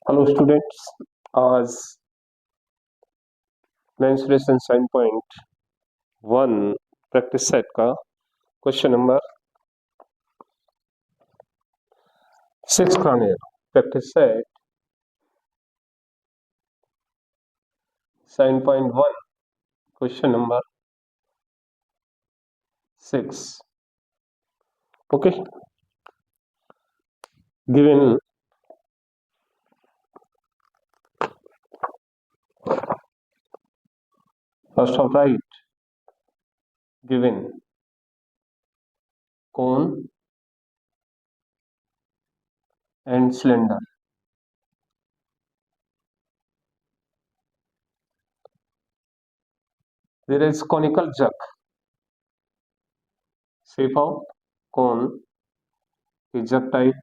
Hello students. आज mensuration 7.1 practice set का question number 6 कराने practice set 7.1 question number 6. Okay, given first of right given cone and cylinder. There is conical jug shape of cone is jug type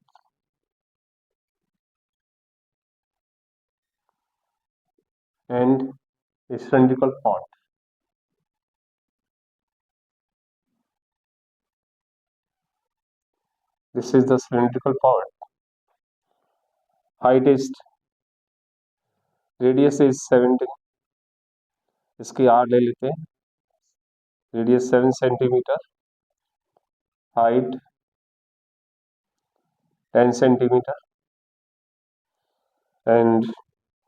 and a cylindrical pot. This is the cylindrical pot. Height is radius is 70. इसकी are ले लेते हैं. Radius 7 centimetre, height 10 centimeter, and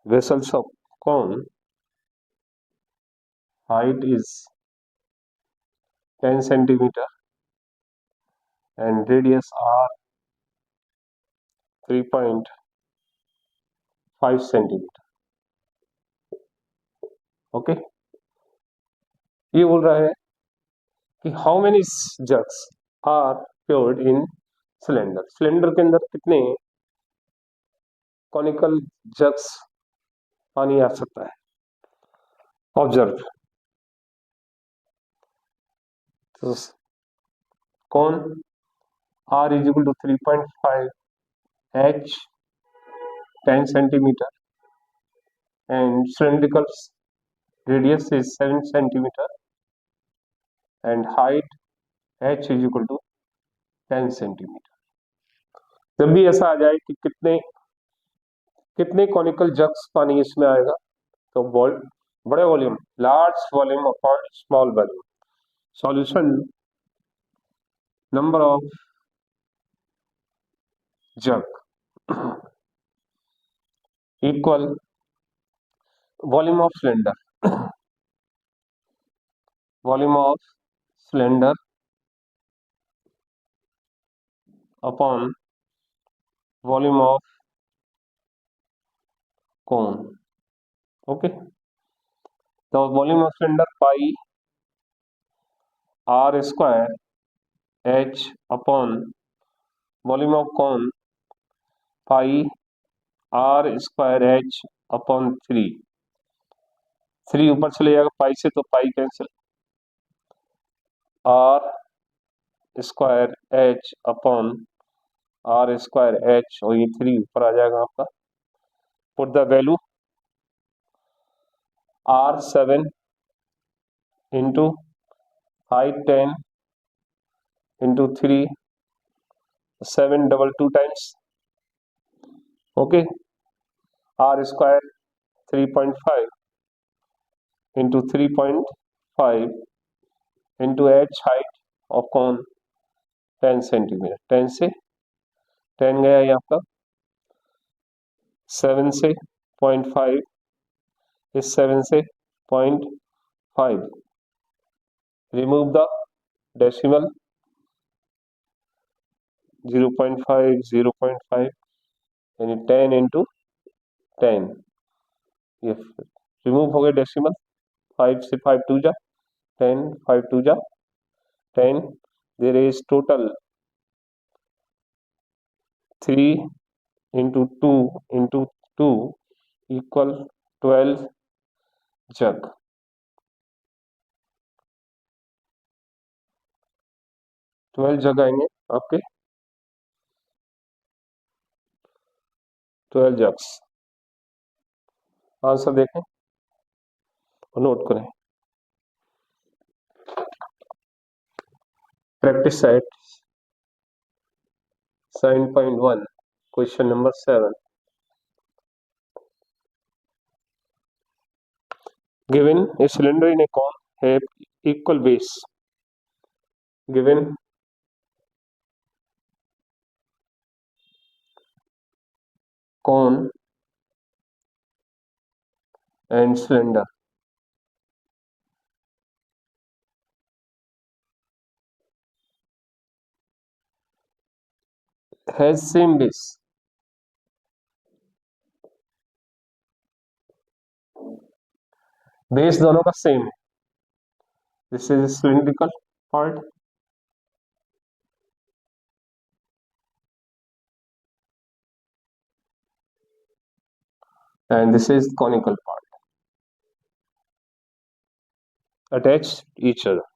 vessels of cone height is 10 centimeter and radius are 3.5 centimeter. Okay, ये बोल रहा है कि how many jugs are poured in cylinder. Cylinder के अंदर कितने कॉनिकल जग्स पानी आ सकता है. ऑब्जर्व, तो कौन R is equal to 3.5 H 10 centimeter and cylindrical radius is 7 centimeter and height H is equal to 10 centimetre. जब भी ऐसा आ जाए कि कितने कितने कॉनिकल जग्स पानी इसमें आएगा, तो बड़े volume, large volume upon small volume, solution number of jug equal volume of cylinder. Volume of cylinder upon volume of cone. Okay, तो volume of cylinder pi are square h upon volume of cone pi are square h upon 3 ऊपर चले जाएगा pi से, तो pi cancel, r square h upon r square h और ये 3 ऊपर आ जाएगा आपका. Put the value are 7 into height 10 into 3 7 double 2 times. Okay, R square 3.5 into 3.5 into H height of कौन 10 सेंटीमीटर. 10 से 10 गया ये आपका, 7 से 0.5, इस 7 से 0.5, रिमूव द डेसिमल 0.5 0.5 यानी 10 इंटू 10, ये रिमूव हो गए डेसिमल. 5 से 5 टू जा 10, 5 टू जा 10. There is total 3 into 2 into 2 equal 12 jug. 12 jug आएंगे आपके, 12 जग्स. आंसर देखें और नोट करें. Practice set 7.1 question number 7. given a cylinder in a cone have equal base, given cone and cylinder has same base, base दोनों का same है. This is a cylindrical part and this is conical part attached each other.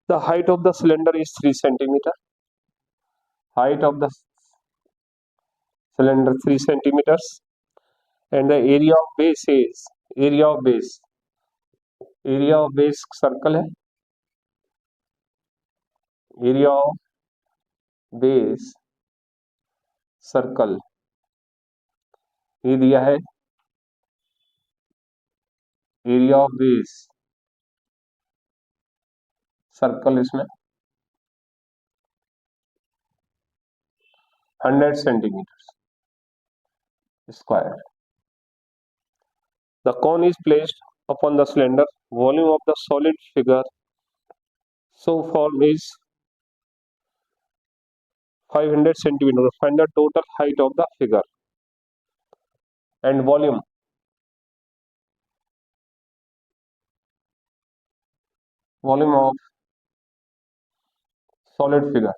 The height of the cylinder is 3 centimeter. Height of the cylinder 3 centimeters, and the area of base circle है. Area of base circle ये दिया है. Area of base circle इसमें 100 centimeters square. The cone is placed upon the cylinder. Volume of the solid figure so form is 500 centimeter. Find the total height of the figure and volume of solid figure.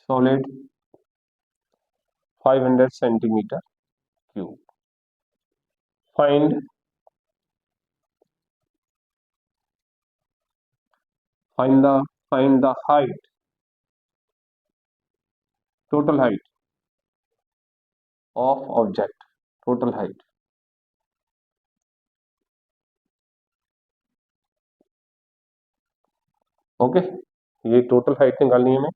Solid 500 centimeter cube. Find the height, total height of object. Total height. Okay, ये total height निकालनी है हमें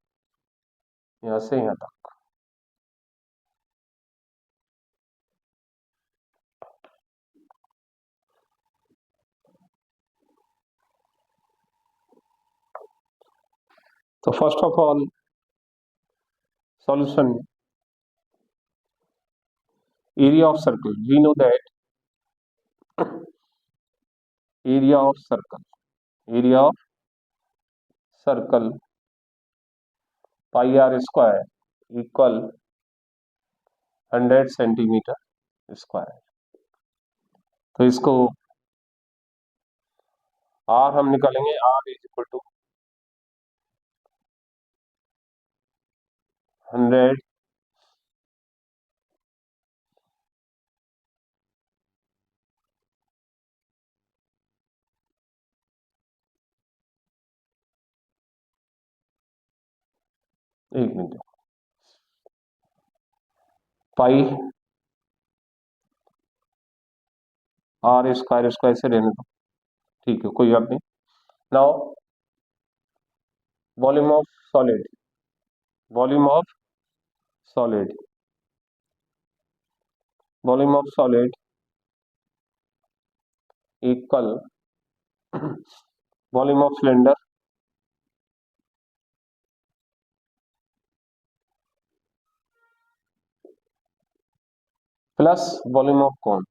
यहाँ से यहाँ तक. तो first of all solution, area of circle. We know that area of circle pi r square equal 100 centimetre square. तो इसको r हम निकालेंगे. r इज इक्वल टू 100 एक मिनट. पाई r स्क्वायर से रहने दो, ठीक है, कोई बात नहीं. Now volume of solid volume of solid equal volume of cylinder plus volume of cone.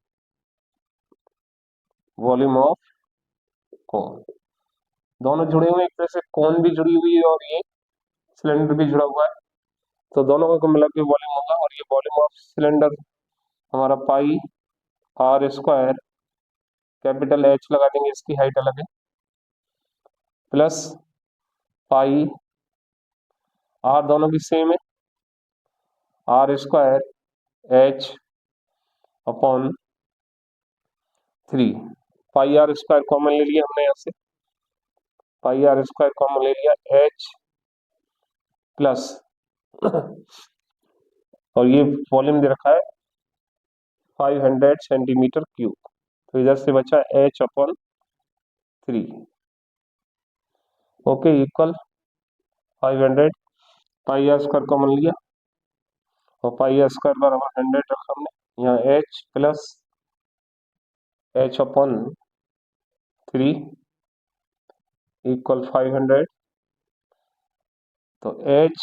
दोनों जुड़े हुए हैं, एक तरह से कॉन भी जुड़ी हुई है और ये सिलेंडर भी जुड़ा हुआ है. तो दोनों को मिला के वॉल्यूम होगा और ये वॉल्यूम ऑफ सिलेंडर हमारा पाई r स्क्वायर कैपिटल H लगा देंगे, इसकी हाइट अलग है, प्लस पाई r दोनों की सेम है, r स्क्वायर H अपॉन 3. पाई r स्क्वायर कॉमन ले लिया हमने यहाँ से, पाई r स्क्वायर कॉमन ले लिया, H प्लस और ये वॉल्यूम दे रखा है 500 सेंटीमीटर क्यूब. तो इधर से बचा H upon 3. Okay, equal 500. Pi are square common लिया और पाई आर स्क्वायर बराबर 100 रखा हमने. यहाँ H प्लस h/3 इक्वल 500, तो h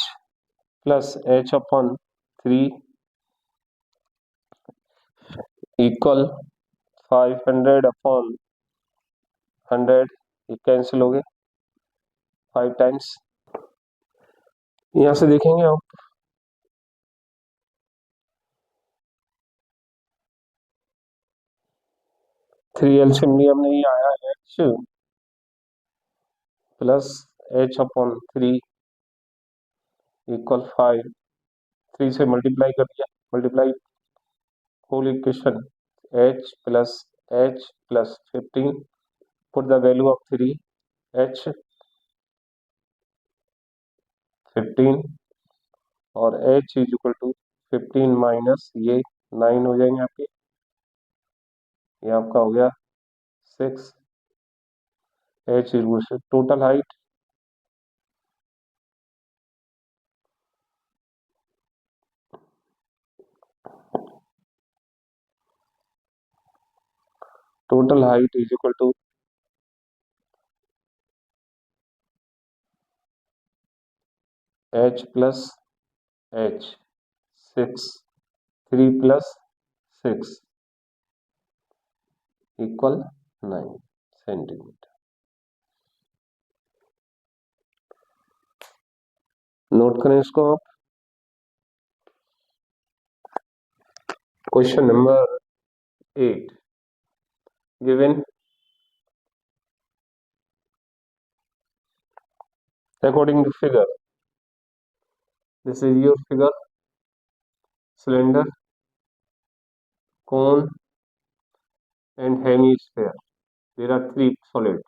प्लस h/3 इक्वल 500/100, ये कैंसिल हो गए 5 टाइम्स। यहां से देखेंगे आप 3 एलसीएम नियम नहीं आया, h प्लस h/3 इक्वल 5, 3 से मल्टीप्लाई कर दिया, multiply whole equation h+h+15, put the value of 3, h15 और h is equal to 15 minus ये 9 हो जाएंगे आपके, ये आपका हो गया 6, h is total height is equal to h plus h 6, 3 plus 6 equal 9 centimetre. Note करें इसको आप। Question number 8 given according to figure, this is your figure, cylinder, cone and hemisphere, there are 3 solids,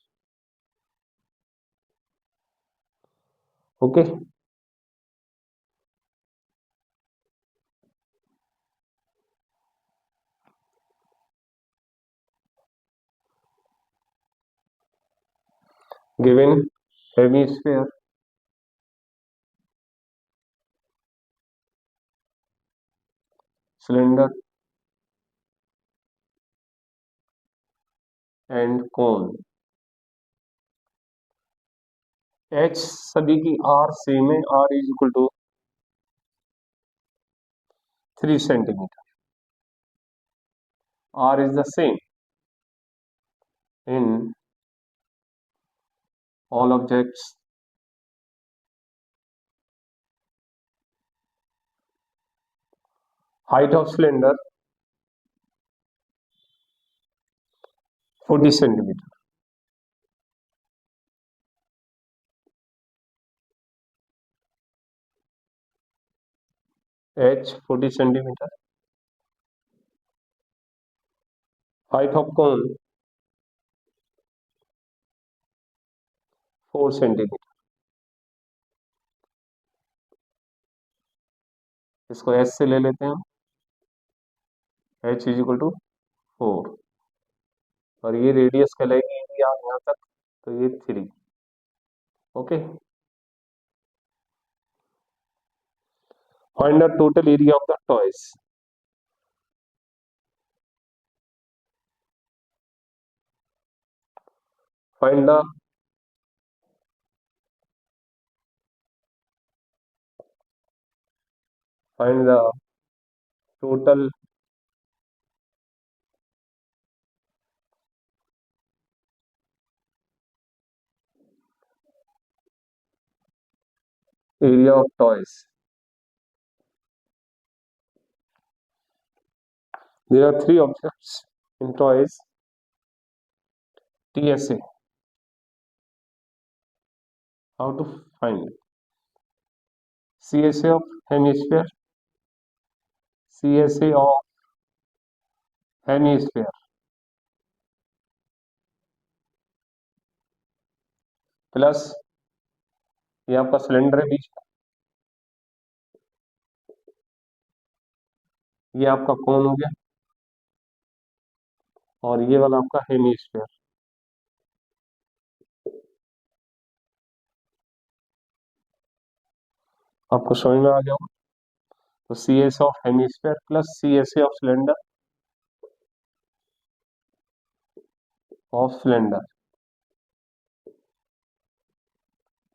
okay. Given hemisphere, cylinder and cone, h सभी की r same है, r is equal to 3 centimetre, r is the same in all objects. Height of cylinder 40 centimetre, h 40 centimetre. Height of cone 4 centimetre, इसको h से ले लेते हैं हम, h is equal to 4 और ये रेडियस कहलाएगी यदि आप यहाँ तक, तो ये 3, okay. Find the total area of the toys, find the total area of toys. There are 3 objects in toys. TSA. How to find it? CSA of hemisphere. CSA of hemisphere plus ये आपका cylinder है बीच में, ये आपका कोन हो गया और ये वाला आपका हेमिस्फीयर। आपको समझ में आ गया होगा। तो C S of hemisphere plus C S A of cylinder of cylinder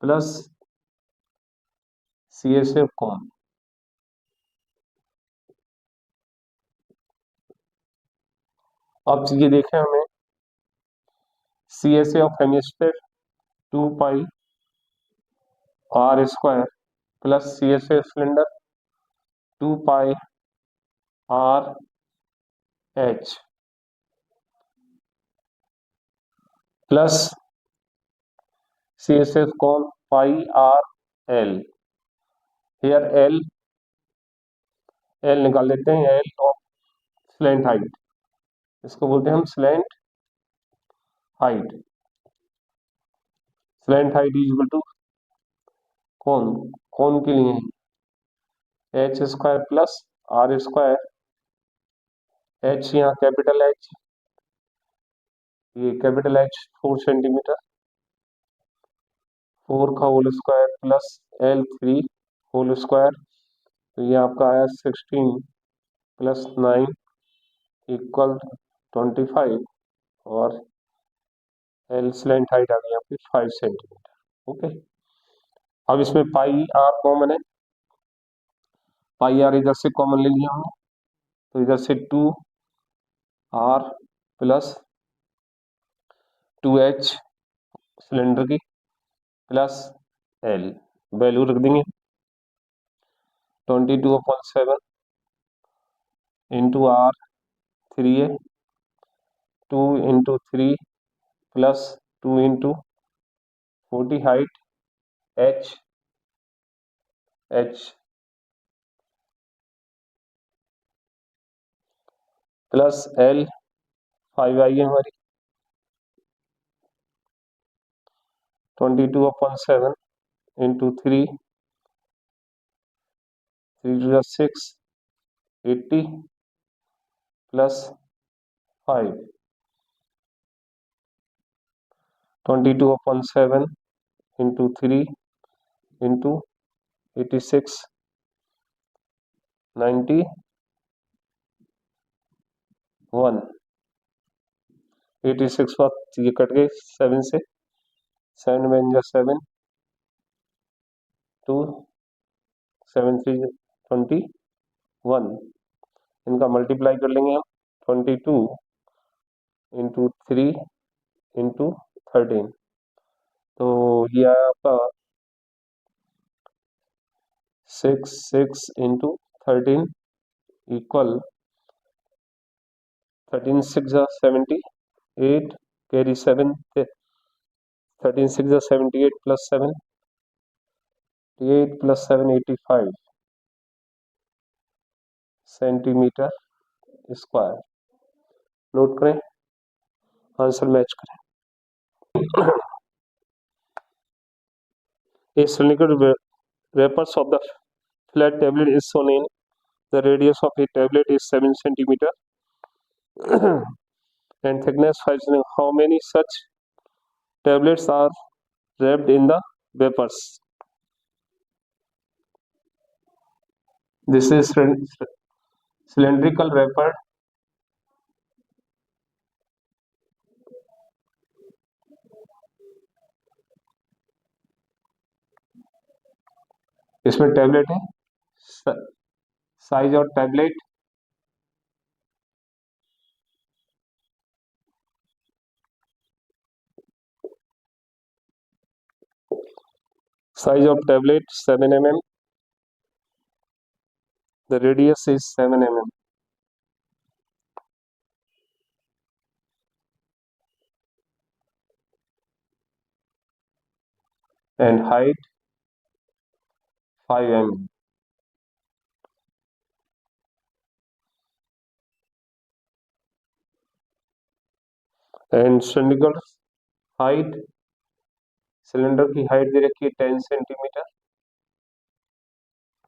plus CSA cone. अब ये देखें हमें CSA of hemisphere 2πr² plus CSA cylinder 2πRH plus CSA cone πRL। Here L निकाल लेते हैं, एल ऑफ स्लैंट हाइट, इसको बोलते हैं हम slant height. Slant height is equal to cone cone के लिए H² प्लस R²। H यहाँ कैपिटल H, ये कैपिटल H 4 सेंटीमीटर, 4 का whole square plus L3 whole square, तो ये आपका आया 16 प्लस 9 इक्वल 25, और एल स्लैंट हाइट आ गई आपकी 5 सेंटीमीटर। ओके, अब इसमें पाई आर कॉमन है, पाई आर इधर से कॉमन ले लिया हमने, तो इधर से 2R प्लस 2H सिलेंडर की प्लस L, वैल्यू रख देंगे 22/7 into R3A, 2 into 3 plus 2 into 40 height H plus L 5 आई है हमारी, 22/7 into 3, 3 to 6, 80 plus 5, 22/7 into 3 into 86, 91, 86 वक्त ये कट गए 7 से, 7 में 7, 2 7 3 21, इनका मल्टीप्लाई कर लेंगे हम 22 इंटू 3 इंटू 13, तो ये आया आपका 6 into 13 equal 13 6 78, carry 7, 13 6 78 plus 7, 8 plus 7 85 centimetre square. Note करें, आंसर मैच करें। A cylindrical wrappers of the flat tablet is shown in. The radius of a tablet is 7 centimeter and thickness 5 centimeter. How many such tablets are wrapped in the wrappers? This is cylindrical wrapper. इसमें tablet है, size और tablet, size of tablet 7 mm, the radius is 7 mm, and height 5 mm. And cylindrical height, cylinder की height दे रखी है 10 centimetre,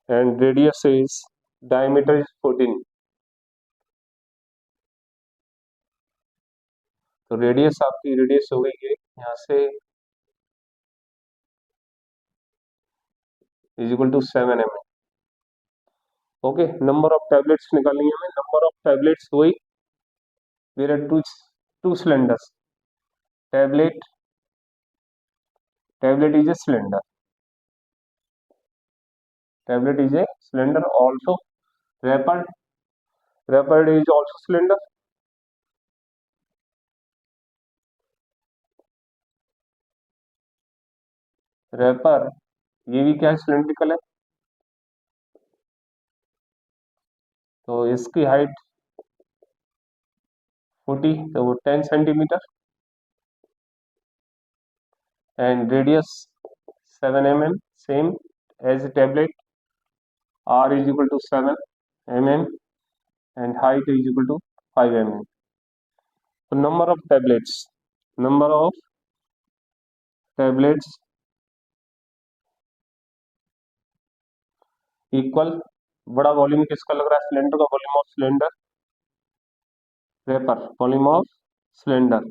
and radius is, diameter is 14, तो radius आपकी radius हो गई है यहाँ से is equal to 7 mm। Okay, number of tablets निकालनी है हमें, नंबर ऑफ टैबलेट्स हुई, there are two cylinders, tablet is a cylinder. Tablet is a cylinder. Also wrapper is also cylinder. Wrapper ये भी क्या है, सिलेंड्रिकल है, तो इसकी हाइट 40, तो वो 10 centimetre, and radius 7 mm, same as a tablet. R is equal to 7 mm and height is equal to 5 mm. So number of tablets equal, बड़ा वॉल्यूम किसका लग रहा है, सिलेंडर का volume of cylinder, vapour volume of cylinder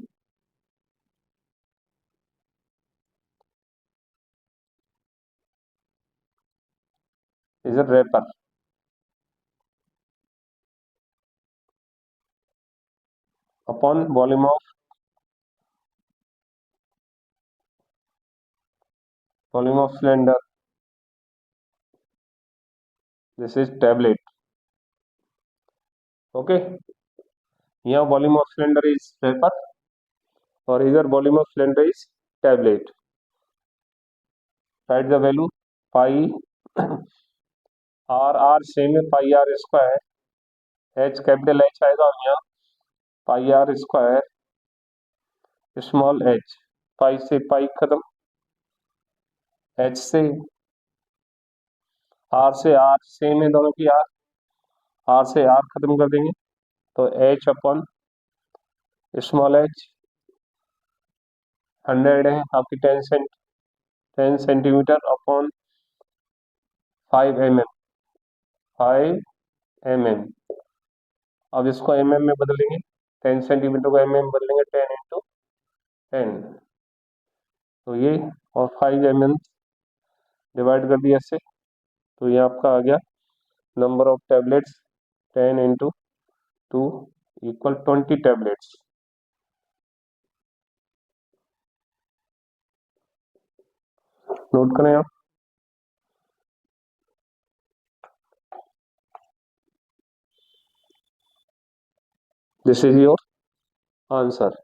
is a vapour upon volume of cylinder. This is tablet. Okay, यहाँ volume of cylinder is vapour और इधर volume of cylinder is tablet. Right the value pi r same है, pi are square, h capital h आएगा और यहाँ pi are square small h, pi से pi खत्म, H से आर सेम है दोनों की, आर से आर खत्म कर देंगे, तो एच अपॉन स्मॉल एच 100 है आपकी 10 सेंटीमीटर अपॉन 5 mm, 5 mm. अब इसको mm में बदलेंगे, 10 सेंटीमीटर को mm बदलेंगे, 10 × 10, तो ये, और 5 mm डिवाइड कर दिया इससे, तो ये आपका आ गया number of tablets 10 × 2 equal 20 tablets. Note करें आप. This is your answer.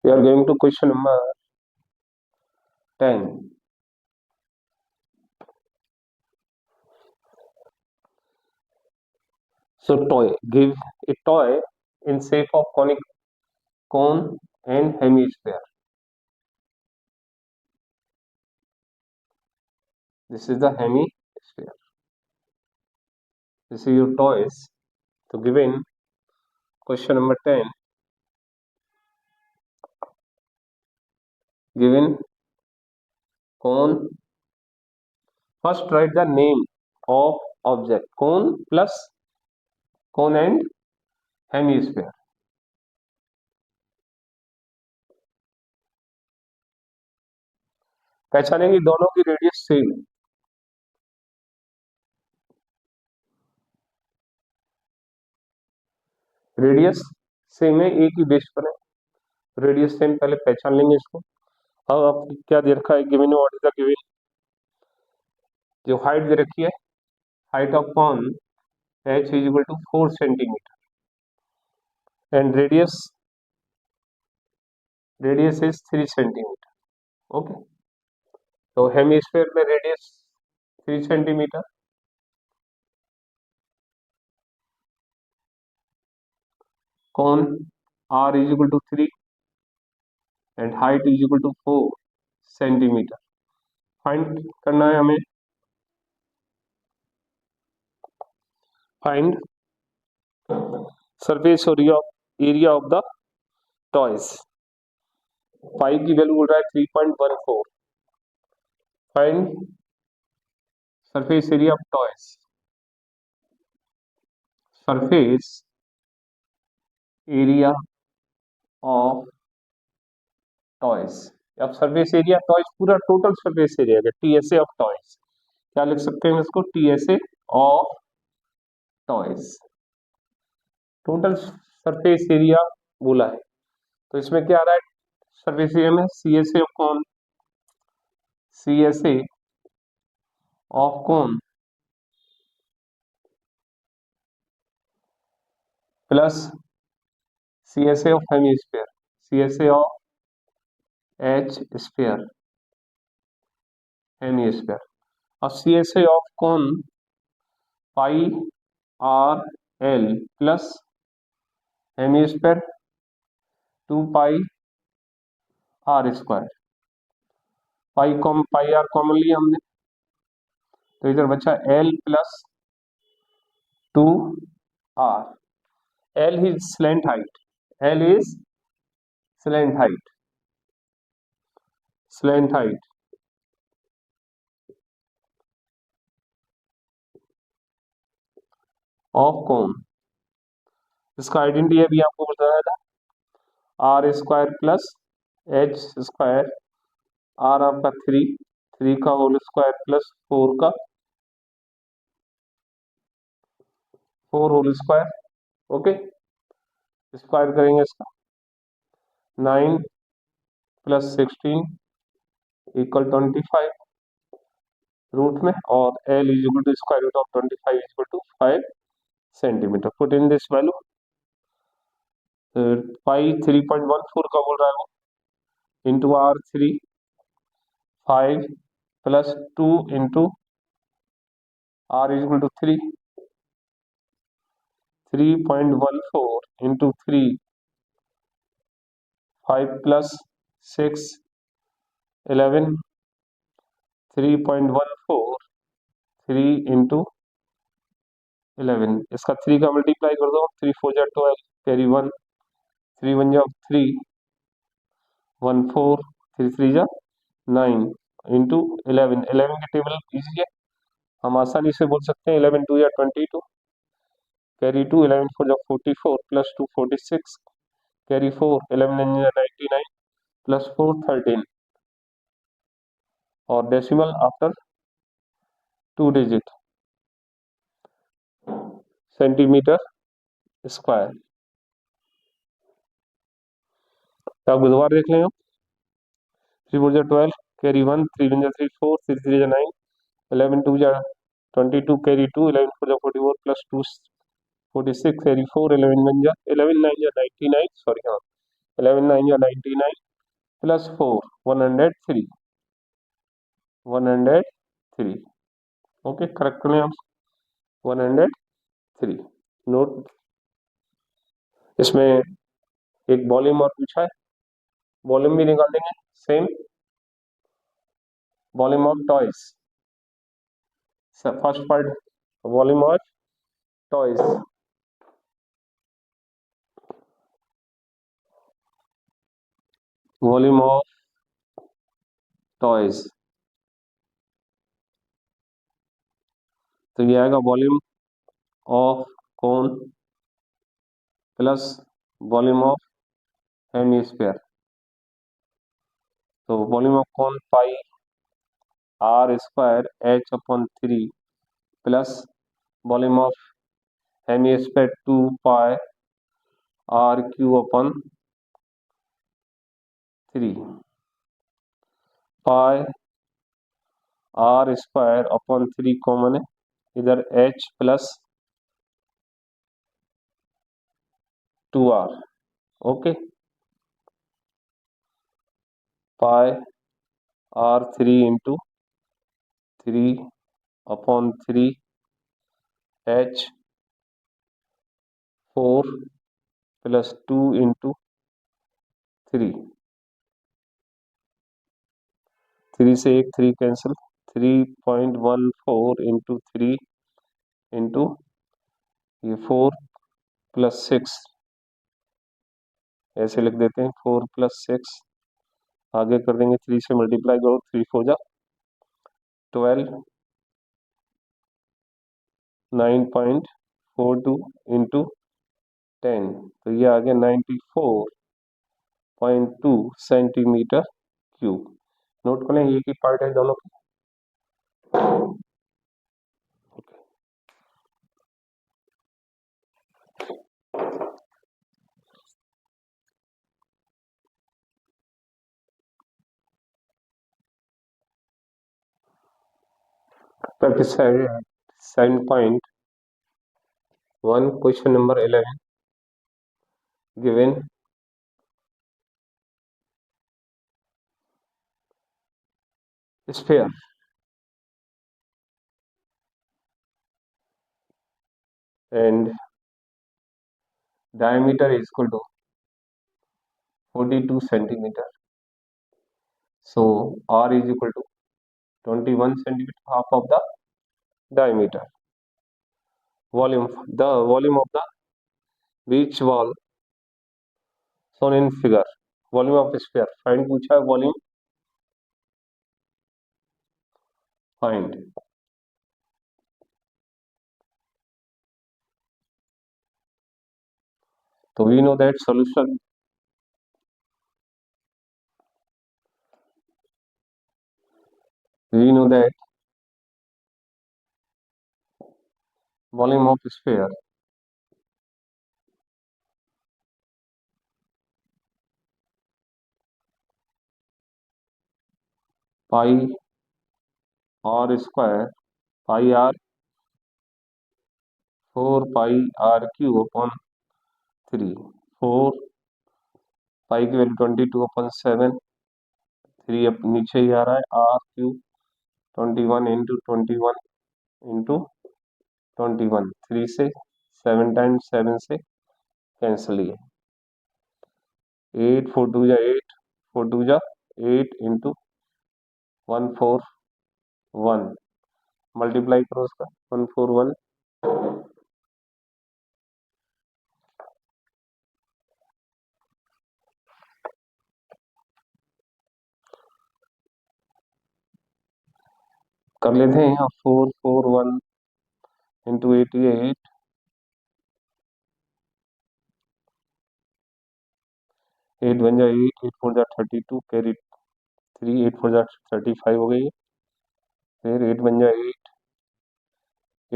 We are going to question number 10. So toy, give a toy in shape of conic cone and hemisphere. This is the hemisphere. This is your toys. So given question number 10, given cone, first write the name of object, cone plus cone and hemisphere. पहचानेंगे दोनों की radius same, radius same है, एक ही base पर है, radius same, पहले पहचान लेंगे इसको. अब आपको क्या दे रखा है, given what is the given, जो हाइट दे रखी है, height of cone h is equal to 4 centimetre and radius is 3 centimetre. Okay, तो हेमिस्फीयर में radius 3 centimetre, cone r is equal to 3 and height is equal to 4 centimetre. Find करना है हमें, find surface area of the toys. 5 की value बोल रहा है 3.14. Find surface area of toys, surface area of toys. अब surface area toys पूरा total surface area है, टीएसए ऑफ टॉयज. क्या लिख सकते हैं इसको, TSA of toys. Total surface area बोला है, तो इसमें क्या आ रहा है, सरफेस एरिया में CSA of cone, CSA of cone plus CSA of hemisphere, CSA of H sphere hemisphere, और CSA of cone pi r l plus hemisphere 2 pi are square. Pi r common लिया हमने, तो इधर बचा L plus 2 R. L is slant height, L is slant height, slant height of cone, इसका identity अभी आपको बताया था, R square plus H square, R आपका 3 का होल स्क्वायर प्लस 4 होल स्क्वायर। ओके, स्क्वायर करेंगे इसका, 9 प्लस 16 इक्वल 25 रूट में, और l is equal to square root of 25 is equal to 5 centimetre. Put in this value, pi 3.14 का बोल रहा है वो, into R3 5 plus 2 into R is equal to 3.14 into 5 plus 6 11, 3.14 3 into 11, इसका 3 का मल्टीप्लाई कर दो, 3 4 जा 12 कैरी 1, 3 1 जा 3 1 4 3 3 जा 9 इंटू 11, 11 की टेबल इजी है, हम आसानी से बोल सकते हैं 11 2 या 22 कैरी 2, 11 4 जा 44 प्लस 2 46 कैरी 4, 11 9 जा 99 प्लस 4 13, और decimal after 2 digit centimetre square. तो आप बुधवार देख लें, 3 4 जा 12 कैरी 1, 3 1 जा 3 4 3 3 जा 9, 11 2 जा 22 कैरी 2, 11 4 जा 44 प्लस 2 46 कैरी 4, 11 1 जा 11 9 जा 99 सॉरी, हाँ 11 9 जा 99 प्लस 4 103 103। ओके, करेक्ट करें आप, 103। नोट, इसमें एक वॉल्यूम और पूछा है, वॉल्यूम भी निकाल देंगे, same volume of toys. First part volume of toys, volume of toys, तो ये आएगा volume of cone plus volume of hemisphere. तो volume of cone pi are square h upon 3 plus volume of hemisphere 2 pi r cube upon 3 pi are square upon 3 common है, इधर h plus 2 r. Okay, pi r 3 into 3 upon 3 h 4 plus 2 into 3, 3 से एक 3 cancel, 3.14 into 3 into ये 4 plus 6, ऐसे लिख देते हैं 4 plus 6, आगे कर देंगे 3 से मल्टीप्लाई करो, 3 4 जा 12, 9.42 इंटू 10, तो ये आ गया 94.2 सेंटीमीटर क्यूब। नोट करें, ये की पार्ट है दोनों की। Practice 7.1, question number 11, given sphere and diameter is equal to 42 centimeter. So R is equal to 21 centimeter, half of the diameter. The volume of the beach wall shown in figure. Volume of sphere. Find पूछा है volume. Find. So we know that solution. We know that volume of sphere pi r square pi r 4 pi r cube upon 3. 4 pi की value 22/7, 3 अब नीचे ही आ रहा है, r cube 21 into 21 into 21, 3 से 7 times 7 से cancel ही है, 8 4 2 जा 8 4 2 जा 8 इंटू 141, मल्टीप्लाई करो उसका 141 कर लेते हैं यहाँ 441 इंटू 88, 8 बन जाए 8 8 4 जा 32 कैरी 3 8 4 जा 35 हो गई है, फिर 8 बन जाए 8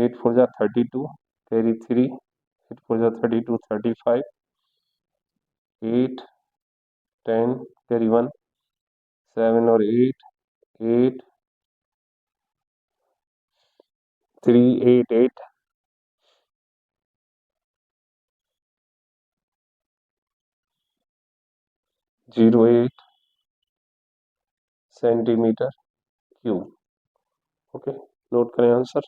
8 4 जा 32 कैरी 3 8 4 जा 32 35 8 10 कैरी 1 7 और 8 8 3 8 8 08 सेंटीमीटर क्यूब. ओके, नोट करें आंसर.